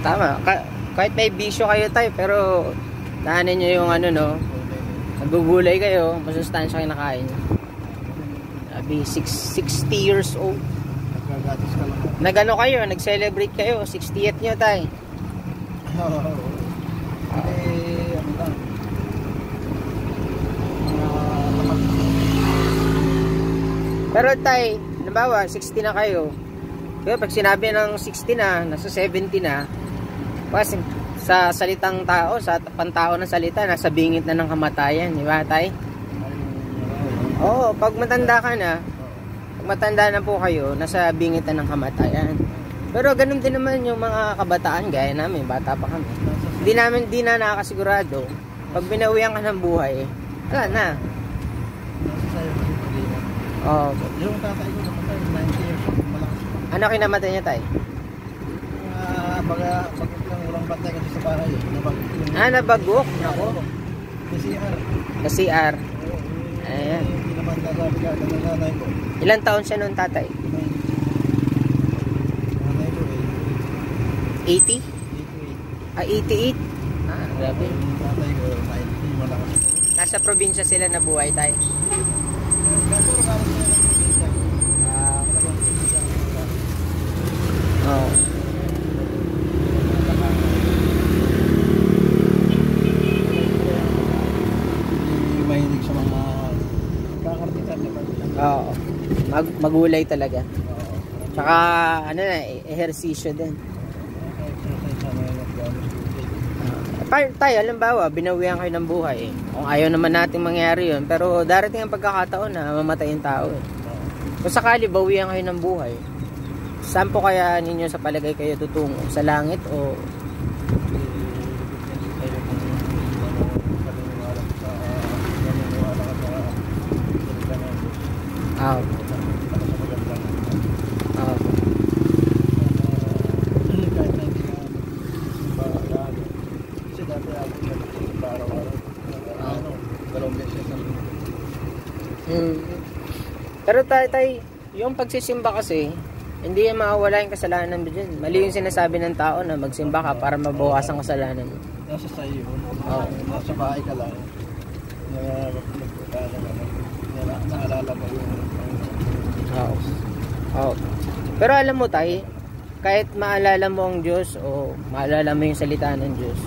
Tama. Kahit may bisyo kayo tayo, pero daanin nyo yung ano, no? Nagugulay kayo, masustansya kayo nakain. Sabi, 60 years old. Nagkagatis ka lang. Nagano kayo, nag-celebrate kayo, 60th nyo tayo. Ano lang. Pero tay, nabawa, 60 na kayo. Pero pag sinabi ng 60 na, nasa 70 na, kasi sa salitang tao, sa pantao ng salita, nasa bingit na ng kamatayan, di ba tay? Oo, pag matanda ka na, pag matanda na po kayo, nasa bingit na ng kamatayan. Pero ganun din naman yung mga kabataan, gaya namin, bata pa kami. Di na nakakasigurado. Pag binawian ka ng buhay, wala na. Oh. Yung tatay ko namatay, 90 years old, malakas pa. Ano kinamatay niya tay? Baga lang walang bantay kasi sa bahay. Nabagok. Nako. Sa CR. Ayan. Hindi naman nasabi ka ng nanay ko. Ilang taon siya noon tatay? Nanay ko 80? 88. Grabe. Yung tatay ko 90, malakas pa. Nasa probinsya sila nabuhay tay. Oh. Mahilig sa mga kakartitan na Oo. Magulay talaga. Tsaka ano na, ehersisyo din. Tayo, halimbawa, binawian kayo ng buhay. Kung ayaw naman natin mangyari yun, pero darating ang pagkakataon na mamatay yung tao. Kung sakali bawian kayo ng buhay, saan po kaya ninyo sa palagay kayo tutungo? Sa langit o Pero tay, yung pagsisimba kasi, hindi yan mawawala yung kasalanan mo dyan. Mali yung sinasabi ng tao na magsimba ka para mabawasan kasalanan mo. Nasa sayo, nasa bahay ka lang. Naalala mo yung Oo. Pero alam mo tay, kahit maalala mo ang Diyos o maalala mo yung salita ng Diyos,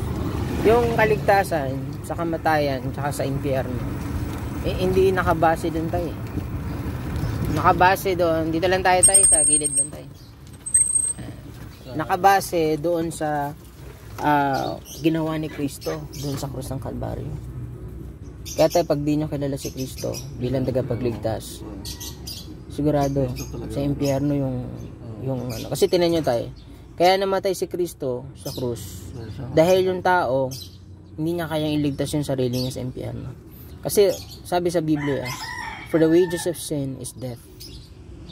yung kaligtasan sa kamatayan tsaka sa impyerno, hindi nakabase dun tayo. Nakabase doon, dito lang tayo sa gilid lang tayo. Nakabase doon sa ginawa ni Kristo doon sa krus ng Kalbaryo. Kaya tayo, pag di nyo kilala si Kristo bilang tagapagligtas, sigurado sa impyerno yung ano. Kasi tinan nyo tayo, kaya namatay si Kristo sa krus dahil yung tao hindi niya kayang iligtas yung sarili niya sa impyerno. Kasi sabi sa Biblia, for the wages of sin is death.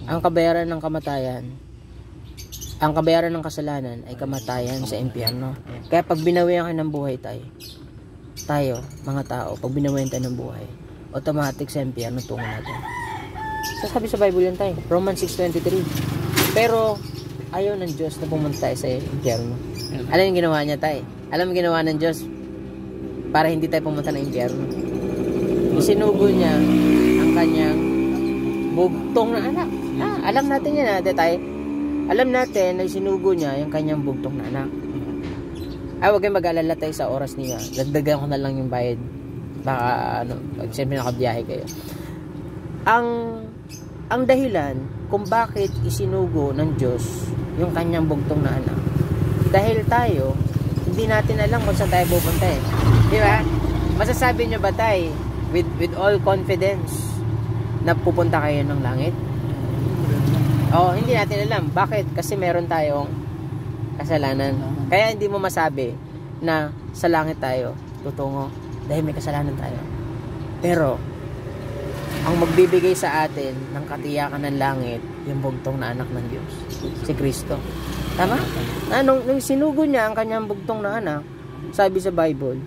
Ang kabayaran ng kamatayan, ang kabayaran ng kasalanan ay kamatayan sa impyerno. Kaya pag binawian kayo ng buhay tayo, mga tao, pag binawian tayo ng buhay, automatic sa impyerno tungo natin. So sabi sa Bible yan tayo, Romans 6:23. Pero ayaw ng Diyos na pumunta tayo sa impyerno. Alam yung ginawa niya tayo? Alam yung ginawa ng Diyos para hindi tayo pumunta ng impyerno? Isinugo niya ang kanyang bugtong na anak. Alam natin yan tayo. Alam natin na isinugo niya yung kanyang bugtong na anak. Huwag kayong mag-alala tayo sa oras niya. Dagdagan ko na lang yung bayad. Baka siyempre nakabiyahe kayo. Ang dahilan kung bakit isinugo ng Diyos yung kanyang bugtong na anak, dahil tayo hindi natin alam kung saan tayo pupunta di ba? Masasabi nyo ba tayo with all confidence na pupunta kayo ng langit? Hindi natin alam. Bakit? Kasi meron tayong kasalanan. Kaya hindi mo masabi na sa langit tayo tutungo dahil may kasalanan tayo. Pero ang magbibigay sa atin ng katiyakan ng langit, yung bugtong na anak ng Diyos, si Kristo. Tama? Nung sinugo niya ang kanyang bugtong na anak, sabi sa Bible,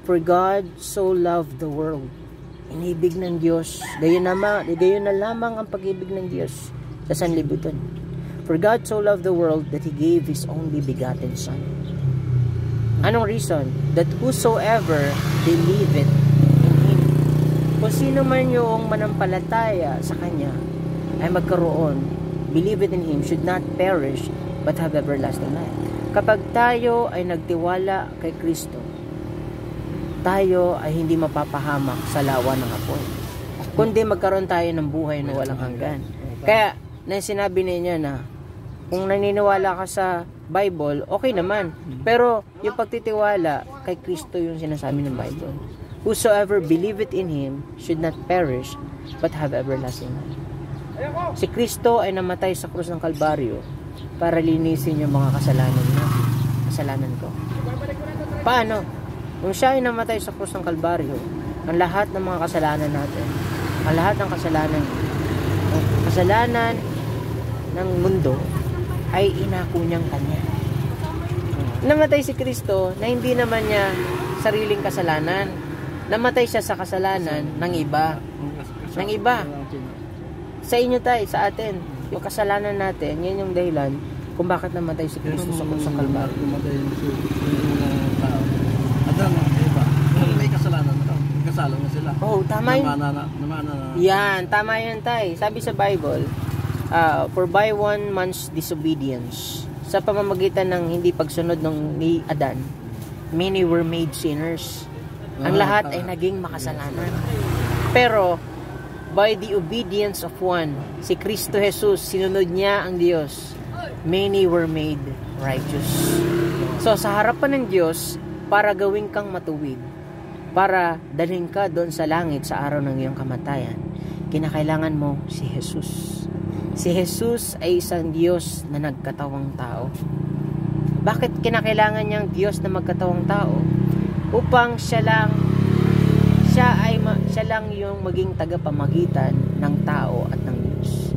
for God so loved the world. Inibig ng Diyos. Gayon na lamang ang pag-ibig ng Diyos sa sanlibutan. For God so loved the world that He gave His only begotten Son. Anong reason? That whosoever believeth in Him. Kung sino man yung manampalataya sa Kanya ay magkaroon, believeth in Him, should not perish but have everlasting life. Kapag tayo ay nagtiwala kay Kristo, tayo ay hindi mapapahamak sa lawa ng apoy, kundi magkaroon tayo ng buhay na walang hanggan. Kaya, na sinabi niya na, kung naniniwala ka sa Bible, okay naman. Pero, yung pagtitiwala kay Kristo yung sinasabi ng Bible. Whosoever believeth in Him should not perish, but have everlasting life. Si Kristo ay namatay sa krus ng Kalbaryo para linisin yung mga kasalanan ko. Paano? Kung siya ay namatay sa krus ng Kalbaryo, ang lahat ng mga kasalanan natin, ang lahat ng kasalanan ng mundo ay inako niyang Kanya. Namatay si Kristo na hindi naman niya sariling kasalanan. Namatay siya sa kasalanan ng iba. Ng iba. Sa inyo tayo, sa atin, yung kasalanan natin, yan yung dahilan kung bakit namatay si Kristo sa krus ng Kalbaryo. Namatay yung tao. Adam, iba. May kasalanan na. Kasalan na sila. Oh, tama yun. Namana. Yan, tama yun tayo. Sabi sa Bible, for by one man's disobedience, sa pamamagitan ng hindi pagsunod ni Adan, many were made sinners. Ang lahat ay naging makasalanan. Pero, by the obedience of one, si Kristo Jesus, sinunod niya ang Diyos, many were made righteous. So, sa harapan ng Diyos, para gawin kang matuwid, para dalhin ka doon sa langit sa araw ng iyong kamatayan, kinakailangan mo si Jesus. Si Jesus ay isang Diyos na nagkatawang tao. Bakit kinakailangan niyang Diyos na magkatawang tao? Upang siya lang yung maging tagapamagitan ng tao at ng Diyos.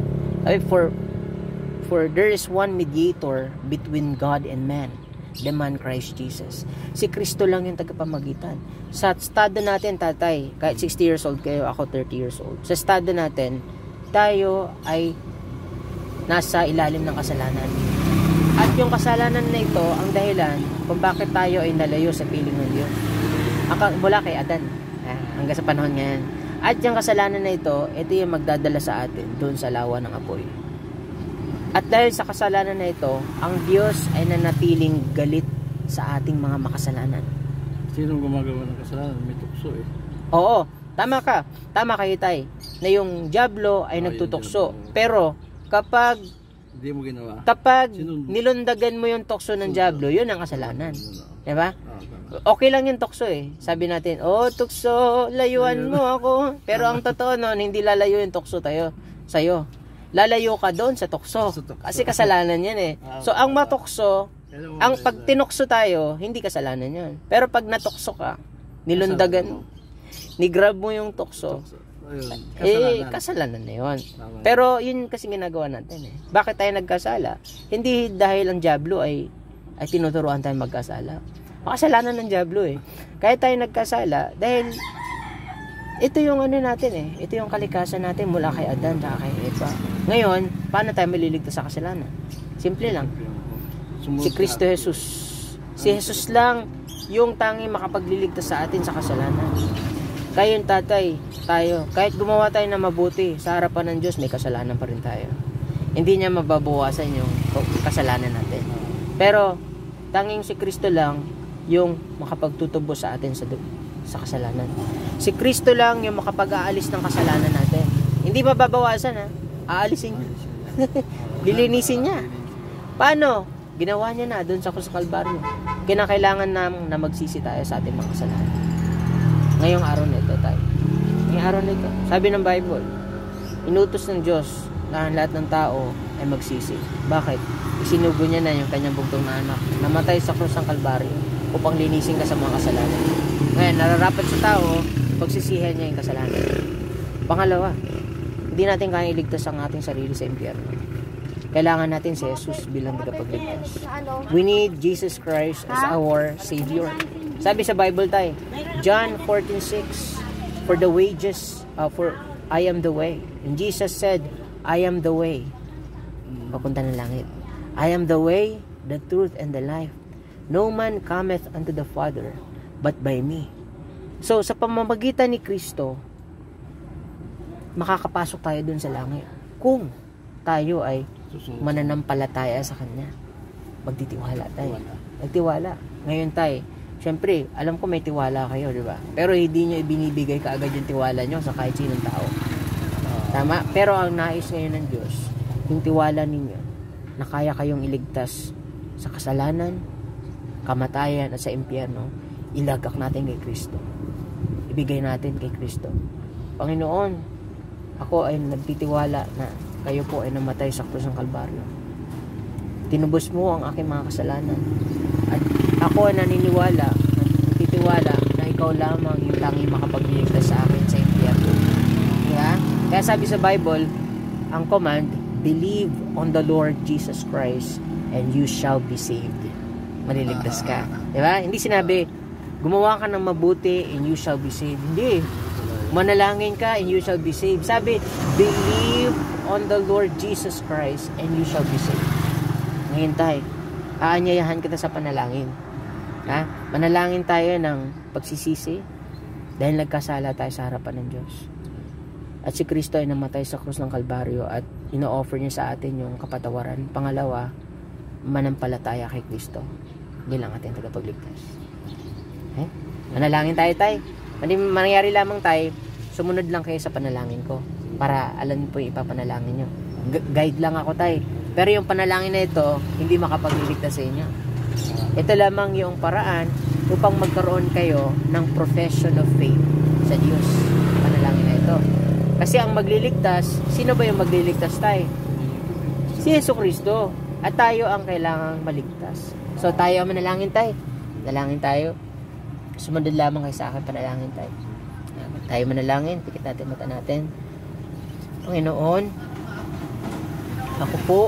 For there is one mediator between God and man, the man Christ Jesus. Si Kristo lang yung tagapamagitan. Sa estado natin, tatay, kahit 60 years old kayo, ako 30 years old. Sa estado natin, tayo ay nasa ilalim ng kasalanan. At yung kasalanan na ito, ang dahilan kung bakit tayo ay nalayo sa piling ng Diyos. Mula kay Adan, hanggang sa panahon ngayon. At yung kasalanan na ito yung magdadala sa atin doon sa lawa ng apoy. At dahil sa kasalanan na ito, ang Diyos ay nanatiling galit sa ating mga makasalanan. Sino gumagawa ng kasalanan? May tukso eh. Oo, tama ka. Tama kayo, tay. Na yung dyablo ay nagtutukso. Pero kapag hindi mo ginawa, nilundagan mo yung tukso ng dyablo, yun ang kasalanan. Diba? Okay lang yung tukso eh. Sabi natin, tukso, layuan mo ako. Pero ang totoo nun, hindi lalayo yung tukso sa'yo. Lalayo ka doon sa tukso. Kasi kasalanan yan eh. So, ang matukso, pag tinukso tayo, hindi kasalanan yan. Pero pag natukso ka, nilundagan, ni-grab mo yung tukso, kasalanan na yun. Pero, yun kasi ginagawa natin eh. Bakit tayo nagkasala? Hindi dahil ang dyablo ay tinuturuan tayo magkasala. Makasalanan ng dyablo eh. Kaya tayo nagkasala dahil ito yung natin eh. Ito yung kalikasan natin mula kay Adan at kay Eva. Ngayon, paano tayo maliligtas sa kasalanan? Simple lang. Si Kristo Jesus. Si Jesus lang yung tanging makapagliligtas sa atin sa kasalanan. Kaya yung tatay, tayo, kahit gumawa tayo na mabuti sa harapan ng Diyos, may kasalanan pa rin tayo. Hindi niya mababawasan yung kasalanan natin. Pero, tanging si Kristo lang yung makapagtutubo sa atin sa kasalanan. Si Kristo lang yung makapag-aalis ng kasalanan natin. Hindi mababawasan ha. Aalisin niya. Lilinisin niya. Paano? Ginawa niya na doon sa krus ng Kalbaryo. Kinakailangan na magsisi tayo sa ating mga kasalanan. Ngayong araw na ito tayo. Ngayong araw na ito. Sabi ng Bible, inutos ng Diyos na lahat ng tao ay magsisi. Bakit? Isinugo niya na yung kanyang bugtong na anak. Namatay sa krus ng Kalbaryo upang linisin ka sa mga kasalanan. Ngayon, nararapat sa tao, pagsisihan niya yung kasalanan. Pangalawa, hindi natin kaya iligtas ang ating sarili sa impyerno. Kailangan natin si Jesus bilang tagapagligtas. We need Jesus Christ as our Savior. Sabi sa Bible tayo, John 14:6, for the wages, for I am the way. And Jesus said, I am the way. Papunta ng langit. I am the way, the truth, and the life. No man cometh unto the Father, but by me. So, sa pamamagitan ni Kristo, makakapasok tayo dun sa langit. Kung tayo ay mananampalataya sa Kanya, magtitiwala tayo. Nagtiwala. Ngayon tayo, syempre, alam ko may tiwala kayo, di ba? Pero hindi nyo ibinibigay kaagad yung tiwala nyo sa kahit sinong tao. Tama? Pero ang nais ngayon ng Diyos, yung tiwala ninyo, na kaya kayong iligtas sa kasalanan, kamatayan at sa impyerno, ilagak natin kay Kristo. Ibigay natin kay Kristo. Panginoon, ako ay nagtitiwala na kayo po ay namatay sa krus ng Kalbaryo. Tinubos mo ang aking mga kasalanan. At ako ay naniniwala, nagtitiwala na ikaw lamang yung tanging makapagligtas sa akin sa impyerno. Diba? Kaya sabi sa Bible, ang command, believe on the Lord Jesus Christ and you shall be saved. Maliligtas ka. Diba? Hindi sinabi, gumawa ka ng mabuti and you shall be saved. Hindi. Manalangin ka and you shall be saved. Sabi, believe on the Lord Jesus Christ and you shall be saved. Ngayon tayo, aanyayahan kita sa panalangin. Ha? Manalangin tayo ng pagsisisi dahil nagkasala tayo sa harapan ng Diyos. At si Kristo ay namatay sa krus ng Kalbaryo at ino-offer niya sa atin yung kapatawaran. Pangalawa, manampalataya kay Kristo bilang ating tagapagligtas. Okay? Manalangin tayo, tay. Mangyari lamang tayo, sumunod lang kayo sa panalangin ko para alam po yung ipapanalangin nyo. Guide lang ako, tay. Pero yung panalangin na ito, hindi makapagliligtas sa inyo. Ito lamang yung paraan upang magkaroon kayo ng profession of faith sa Diyos. Panalangin na ito. Kasi ang magliligtas, sino ba yung magliligtas tayo? Si Jesucristo. At tayo ang kailangang maligtas. So tayo ang manalangin tayo. Manalangin tayo. Sumunod lamang kayo sa akin, panalangin tayo. Tayo manalangin, pikit natin mata natin. Panginoon, ako po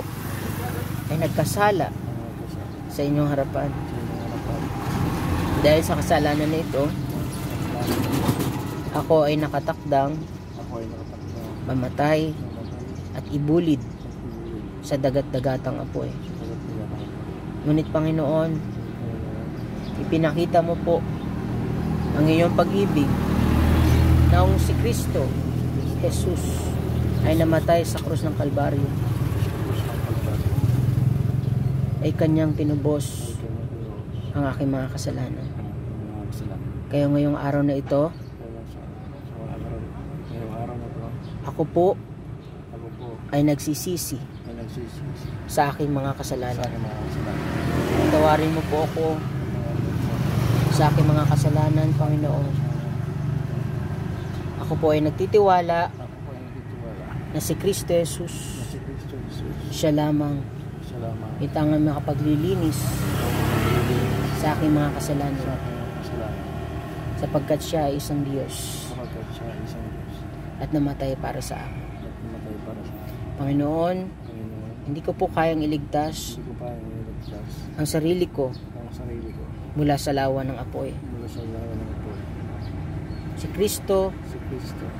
ay nagkasala sa inyong harapan. Dahil sa kasalanan na ito, ako ay nakatakdang mamatay at ibulid sa dagat-dagatang apoy. Ngunit Panginoon, ipinakita mo po ang iyong pag-ibig na ang si Kristo, Jesus, ay namatay sa krus ng Kalbaryo. Ay kanyang tinubos ang aking mga kasalanan. Kaya ngayong araw na ito, ako po ay nagsisisi sa aking mga kasalanan. Tawarin mo po ako sa aking mga kasalanan, Panginoon. Ako po ay nagtitiwala na si Kristo Jesus, siya lamang itangan makapaglilinis sa aking mga kasalanan, sapagkat siya ay isang Diyos at namatay para sa akin. Panginoon, hindi ko po kayang iligtas ang sarili ko mula sa lawa ng apoy. Si Kristo,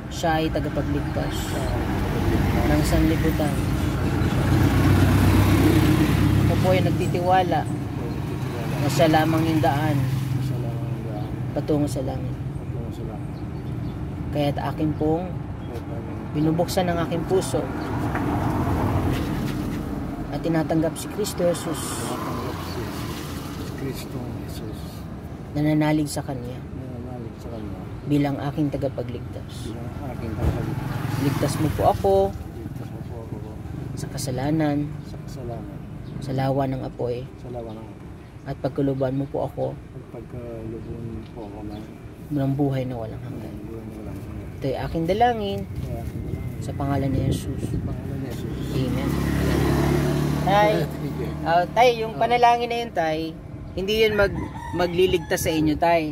siya ay tagapagligtas ng sanlibutan. Ako po ay nagtitiwala na siya lamang yung daan patungo sa langit. Kaya't akin pong binubuksan ng aking puso at tinatanggap si Kristo Jesus, nananalig sa Kanya bilang aking tagapagligtas. Ligtas mo po ako sa kasalanan, sa lawa ng apoy, at pagkuluban mo po ako ng buhay na walang hanggan. Ito ay aking dalangin sa pangalan ni Jesus. Amen. Tay, yung panalangin na yun, tay, hindi yun magliligtas sa inyo, tay.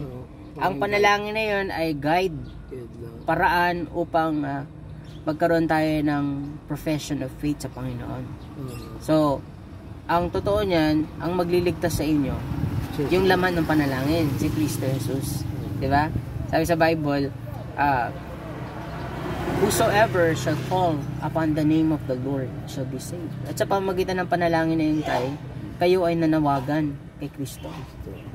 Ang panalangin na yun ay guide, paraan upang magkaroon tayo ng profession of faith sa Panginoon. So, ang totoo niyan, ang magliligtas sa inyo, yung laman ng panalangin, si Kristo Jesus. Diba? Sabi sa Bible, whosoever shall call upon the name of the Lord shall be saved. At sa pamagitan ng panalangin na yun tayo, kayo ay nanawagan kay Kristo.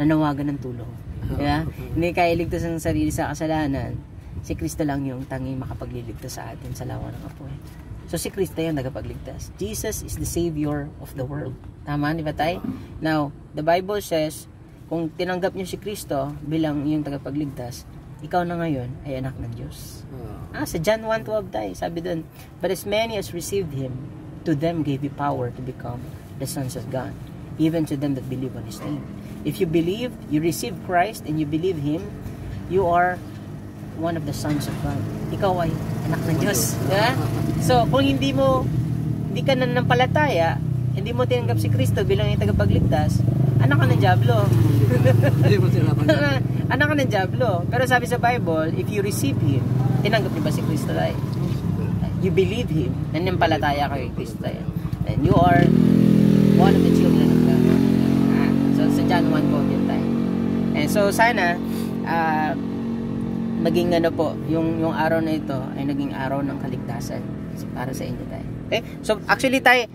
Nanawagan ng tulong. Diba? Hindi kaya iligtas ang sarili sa kasalanan. Si Kristo lang yung tanging makapagliligtas sa atin sa lawa ng apoy. So si Kristo yung nagapagligtas. Jesus is the Savior of the world. Tama, di ba tayo? Now, the Bible says, kung tinanggap niyo si Kristo bilang yung tagapagligtas, ikaw na ngayon ay anak ng Diyos. Sa John 1:12 tayo, sabi doon, but as many as received Him, to them gave He power to become the sons of God, even to them that believe on His name. If you believe, you receive Christ, and you believe Him, you are one of the sons of God. Ikaw ay anak ng Diyos. Yeah? So, kung hindi ka nanampalataya, hindi mo tinanggap si Kristo bilang yung tagapagligtas, anak ka ng Diablo. Anak ka ng Diablo. Pero sabi sa Bible, if you receive Him, tinanggap niyo ba si Kristo tayo? You believe Him, nanampalataya ka kay Kristo tayo. And you are one of the children of God. So, sa John 1:12 yun tayo. And so, sana, maging yung araw na ito ay naging araw ng kaligtasan para sa inyo tayo. Okay? So, actually tayo,